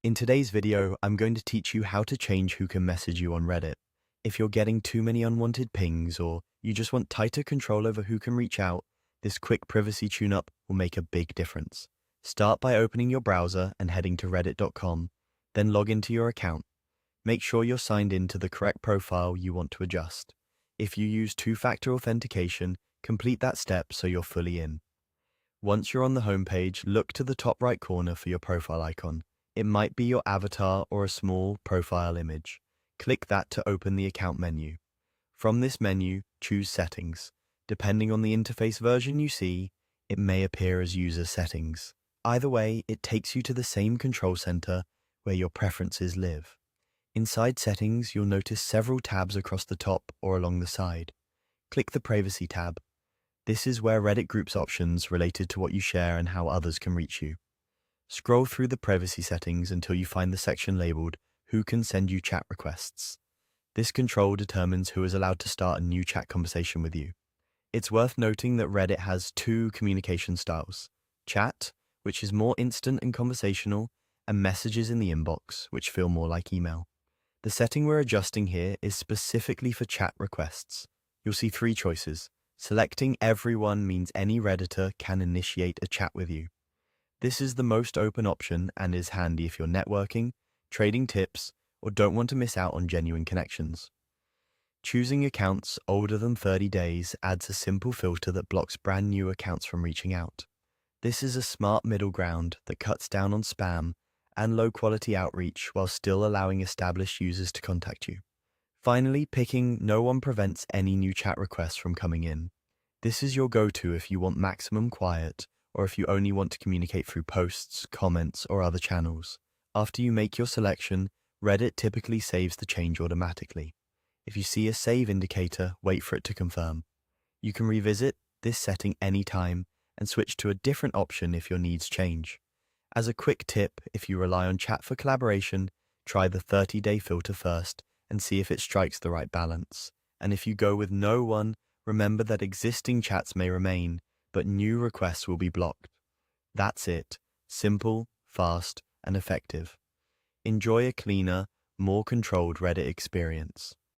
In today's video, I'm going to teach you how to change who can message you on Reddit. If you're getting too many unwanted pings or you just want tighter control over who can reach out, this quick privacy tune-up will make a big difference. Start by opening your browser and heading to reddit.com, then log into your account. Make sure you're signed in to the correct profile you want to adjust. If you use two-factor authentication, complete that step so you're fully in. Once you're on the homepage, look to the top right corner for your profile icon. It might be your avatar or a small profile image. Click that to open the account menu. From this menu, choose Settings. Depending on the interface version you see, it may appear as User Settings. Either way, it takes you to the same control center where your preferences live. Inside Settings, you'll notice several tabs across the top or along the side. Click the Privacy tab. This is where Reddit groups options related to what you share and how others can reach you. Scroll through the privacy settings until you find the section labeled Who can send you chat requests. This control determines who is allowed to start a new chat conversation with you. It's worth noting that Reddit has two communication styles: chat, which is more instant and conversational, and messages in the inbox, which feel more like email. The setting we're adjusting here is specifically for chat requests. You'll see three choices. Selecting everyone means any Redditor can initiate a chat with you. This is the most open option and is handy if you're networking, trading tips, or don't want to miss out on genuine connections. Choosing accounts older than 30 days adds a simple filter that blocks brand new accounts from reaching out. This is a smart middle ground that cuts down on spam and low-quality outreach while still allowing established users to contact you. Finally, picking No one prevents any new chat requests from coming in. This is your go-to if you want maximum quiet or if you only want to communicate through posts, comments, or other channels. After you make your selection, Reddit typically saves the change automatically. If you see a save indicator, wait for it to confirm. You can revisit this setting anytime and switch to a different option if your needs change. As a quick tip, if you rely on chat for collaboration, try the 30-day filter first and see if it strikes the right balance. And if you go with no one, remember that existing chats may remain, but new requests will be blocked. That's it. Simple, fast, and effective. Enjoy a cleaner, more controlled Reddit experience.